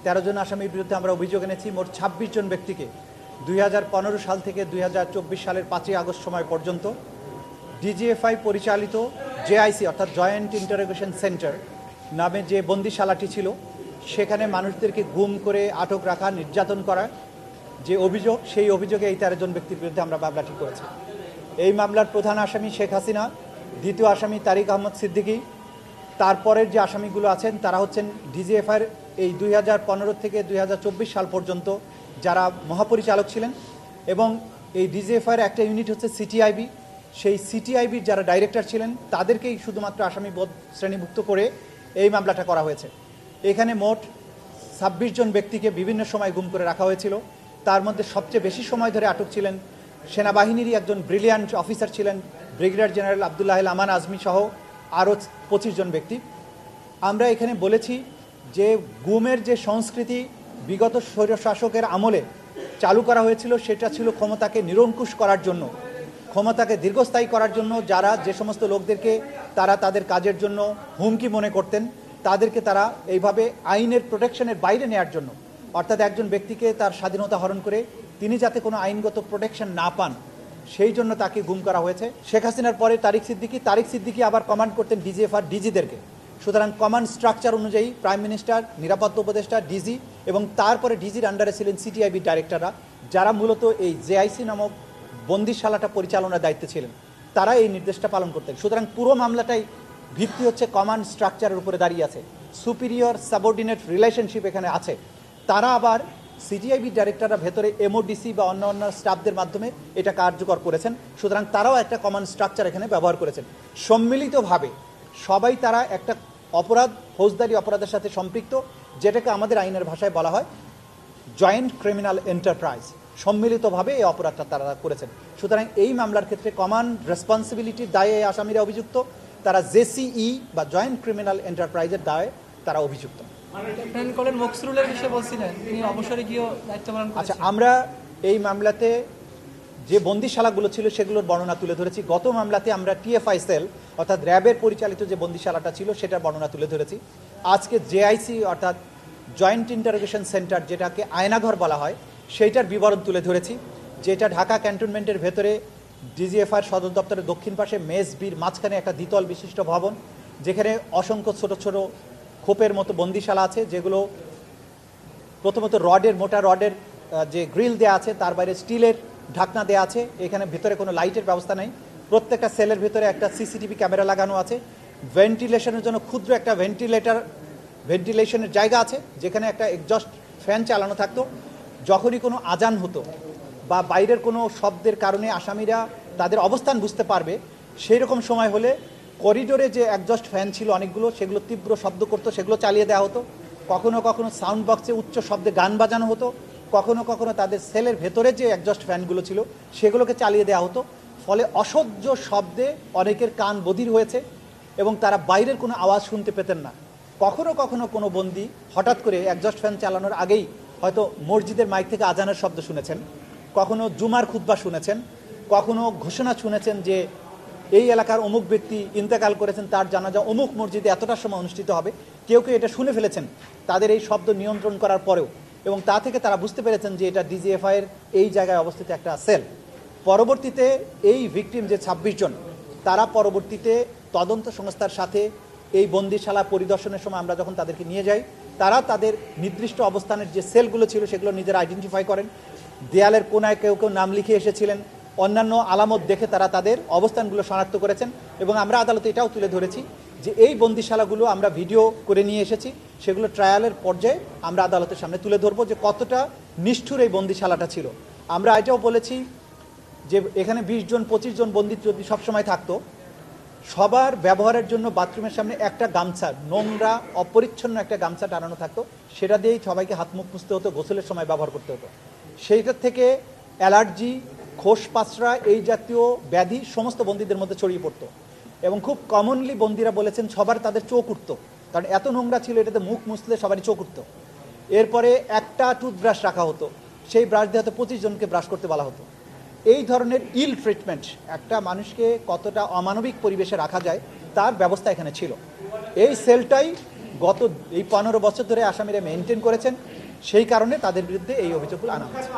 13 জন আসামির বিরুদ্ধে আমরা অভিযোগ এনেছি। মোট 26 জন ব্যক্তিকে 2015 সাল থেকে 2024 সালের 5ই আগস্ট সময় পর্যন্ত ডিজিএফআই পরিচালিত জেআইসি অর্থাৎ জয়েন্ট ইন্টারোগেশন সেন্টার নামে যে বন্দিশালাটি ছিল সেখানে মানুষদেরকে গুম করে আটক রাখা, নির্যাতন করা যে অভিযোগ, সেই অভিযোগে এই 13 জন ব্যক্তির বিরুদ্ধে আমরা মামলাটি করেছি। এই মামলার প্রধান আসামি শেখ হাসিনা, দ্বিতীয় আসামি তারিক আহমদ সিদ্দিকী, তারপরের যে আসামিগুলো আছেন তারা হচ্ছেন ডিজিএফআইয়ের এই 2015 থেকে 2024 সাল পর্যন্ত যারা মহাপরিচালক ছিলেন, এবং এই ডিজিএফআইয়ের একটা ইউনিট হচ্ছে সিটিআইবি, সেই সিটিআইবির যারা ডাইরেক্টর ছিলেন তাদেরকেই শুধুমাত্র আসামি শ্রেণীভুক্ত করে এই মামলাটা করা হয়েছে। এখানে মোট 26 জন ব্যক্তিকে বিভিন্ন সময় গুম করে রাখা হয়েছিল। তার মধ্যে সবচেয়ে বেশি সময় ধরে আটক ছিলেন সেনাবাহিনীরই একজন ব্রিলিয়ান্ট অফিসার ছিলেন ব্রিগেডিয়ার জেনারেল আবদুল্লাহ আমান আজমি সহ আরও 25 জন ব্যক্তি। আমরা এখানে বলেছি যে গুমের যে সংস্কৃতি বিগত স্বৈরশাসকের আমলে চালু করা হয়েছিল সেটা ছিল ক্ষমতাকে নিরঙ্কুশ করার জন্য, ক্ষমতাকে দীর্ঘস্থায়ী করার জন্য। যারা যে সমস্ত লোকদেরকে তারা তাদের কাজের জন্য হুমকি মনে করতেন তাদেরকে তারা এইভাবে আইনের প্রোটেকশনের বাইরে নেওয়ার জন্য, অর্থাৎ একজন ব্যক্তিকে তার স্বাধীনতা হরণ করে তিনি যাতে কোনো আইনগত প্রোটেকশন না পান সেই জন্য তাকে গুম করা হয়েছে। শেখ হাসিনার পরে তারিক সিদ্দিকী আবার কমান্ড করতেন ডিজিএফআর ডিজিদেরকে। সুতরাং কমান্ড স্ট্রাকচার অনুযায়ী প্রাইম মিনিস্টার, নিরাপত্তা উপদেষ্টা, ডিজি এবং তারপরে ডিজির আন্ডারে ছিলেন সিটিআইবি ডাইরেক্টররা, যারা মূলত এই জেআইসি নামক বন্দিশালাটা পরিচালনার দায়িত্বে ছিলেন। তারা এই নির্দেশটা পালন করতেন। সুতরাং পুরো মামলাটাই ভিত্তি হচ্ছে কমান্ড স্ট্রাকচারের উপরে দাঁড়িয়ে আছে, সুপিরিয়র সাবঅর্ডিনেট রিলেশনশিপ এখানে আছে। তারা আবার সিটিআইবি ডাইরেক্টররা ভেতরে এমওডিসি বা অন্য স্টাফদের মাধ্যমে এটা কার্যকর করেছেন। সুতরাং তারাও একটা কমান্ড স্ট্রাকচার এখানে ব্যবহার করেছেন। সম্মিলিতভাবে সবাই তারা একটা অপরাধ, ফৌজদারি অপরাধের সাথে সম্পৃক্ত, যেটাকে আমাদের আইনের ভাষায় বলা হয় জয়েন্ট ক্রিমিনাল এন্টারপ্রাইজ। সম্মিলিতভাবে এই অপরাধটা তারা করেছেন। সুতরাং এই মামলার ক্ষেত্রে কমান্ড রেসপন্সিবিলিটির দায়ে আসামিরা অভিযুক্ত, তারা জেসিই বা জয়েন্ট ক্রিমিনাল এন্টারপ্রাইজের দায়ে তারা অভিযুক্ত। আচ্ছা, আমরা এই মামলাতে যে বন্দিশালাগুলো ছিল সেগুলোর বর্ণনা তুলে ধরেছি। গত মামলাতে আমরা টিএফআই সেল অর্থাৎ র্যাবের পরিচালিত যে বন্দিশালাটা ছিল সেটার বর্ণনা তুলে ধরেছি। আজকে জেআইসি অর্থাৎ জয়েন্ট ইন্টারোগেশন সেন্টার, যেটাকে আয়নাঘর বলা হয়, সেইটার বিবরণ তুলে ধরেছি, যেটা ঢাকা ক্যান্টনমেন্টের ভেতরে ডিজিএফআইয়ের সদর দপ্তরের দক্ষিণ পাশে মেস বির মাঝখানে একটা দ্বিতল বিশিষ্ট ভবন, যেখানে অসংখ্য ছোট ছোট খোপের মতো বন্দিশালা আছে, যেগুলো প্রথমত মোটা রডের যে গ্রিল দেওয়া আছে, তার বাইরে স্টিলের ঢাকনা দেওয়া আছে। এখানে ভিতরে কোনো লাইটের ব্যবস্থা নেই। প্রত্যেকটা সেলের ভিতরে একটা সিসিটিভি ক্যামেরা লাগানো আছে। ভেন্টিলেশনের জন্য ক্ষুদ্র একটা ভেন্টিলেশনের জায়গা আছে, যেখানে একটা এক্সজস্ট ফ্যান চালানো থাকতো। যখনই কোনো আজান হতো বা বাইরের কোনো শব্দের কারণে আসামিরা তাদের অবস্থান বুঝতে পারবে, সেই রকম সময় হলে করিডোরে যে এক্সজস্ট ফ্যান ছিল অনেকগুলো, সেগুলো তীব্র শব্দ করতো, সেগুলো চালিয়ে দেওয়া হতো। কখনো কখনো সাউন্ড বক্সে উচ্চ শব্দে গান বাজানো হতো। কখনো কখনো তাদের সেলের ভেতরে যে এক্সজস্ট ফ্যানগুলো ছিল সেগুলোকে চালিয়ে দেওয়া হতো। ফলে অসহ্য শব্দে অনেকের কান বধির হয়েছে এবং তারা বাইরের কোনো আওয়াজ শুনতে পেতেন না। কখনো কখনো কোনো বন্দী হঠাৎ করে এক্সজস্ট ফ্যান চালানোর আগেই হয়তো মসজিদের মাইক থেকে আজানের শব্দ শুনেছেন, কখনো জুমার খুতবা শুনেছেন, কখনো ঘোষণা শুনেছেন যে এই এলাকার অমুক ব্যক্তি ইন্তেকাল করেছেন, তার জানাজা অমুক মসজিদে এতটার সময় অনুষ্ঠিত হবে। কেউ কেউ এটা শুনে ফেলেছেন তাদের এই শব্দ নিয়ন্ত্রণ করার পরেও, এবং তা থেকে তারা বুঝতে পেরেছেন যে এটা ডিজিএফআইয়ের এই জায়গায় অবস্থিত একটা সেল। পরবর্তীতে এই ভিকটিম যে 26 জন, তারা পরবর্তীতে তদন্ত সংস্থার সাথে এই বন্দিশালা পরিদর্শনের সময় আমরা যখন তাদেরকে নিয়ে যাই, তারা তাদের নির্দিষ্ট অবস্থানের যে সেলগুলো ছিল সেগুলো নিজেরা আইডেন্টিফাই করেন। দেয়ালের কোনায় কেউ কেউ নাম লিখে এসেছিলেন, অন্যান্য আলামত দেখে তারা তাদের অবস্থানগুলো শনাক্ত করেছেন। এবং আমরা আদালতে এটাও তুলে ধরেছি যে এই বন্দিশালাগুলো আমরা ভিডিও করে নিয়ে এসেছি, সেগুলো ট্রায়ালের পর্যায়ে আমরা আদালতের সামনে তুলে ধরবো যে কতটা নিষ্ঠুর এই বন্দিশালাটা ছিল। আমরা এটাও বলেছি যে এখানে 20 জন 25 জন বন্দী যদি সবসময় থাকতো, সবার ব্যবহারের জন্য বাথরুমের সামনে একটা গামছা, নোংরা অপরিচ্ছন্ন একটা গামছা টানানো থাকতো, সেটা দিয়েই সবাইকে হাত মুখ মুছতে হতো, গোসলের সময় ব্যবহার করতে হতো। সেইটার থেকে অ্যালার্জি, খোস পাঁচড়া এই জাতীয় ব্যাধি সমস্ত বন্দীদের মধ্যে ছড়িয়ে পড়তো। এবং খুব কমনলি বন্দীরা বলেছেন সবার তাদের চোখ উঠতো, কারণ এত নোংরা ছিল, এটাতে মুখ মুছলে সবারই চোখ উঠতো। এরপরে একটা টুথব্রাশ রাখা হতো, সেই ব্রাশ দিয়ে হয়তো 25 জনকে ব্রাশ করতে বলা হতো। এই ধরনের ইল ট্রিটমেন্ট, একটা মানুষকে কতটা অমানবিক পরিবেশে রাখা যায় তার ব্যবস্থা এখানে ছিল। এই সেলটাই গত এই 15 বছর ধরে আসামিরা মেনটেন করেছেন, সেই কারণে তাদের বিরুদ্ধে এই অভিযোগগুলো আনা হয়েছে।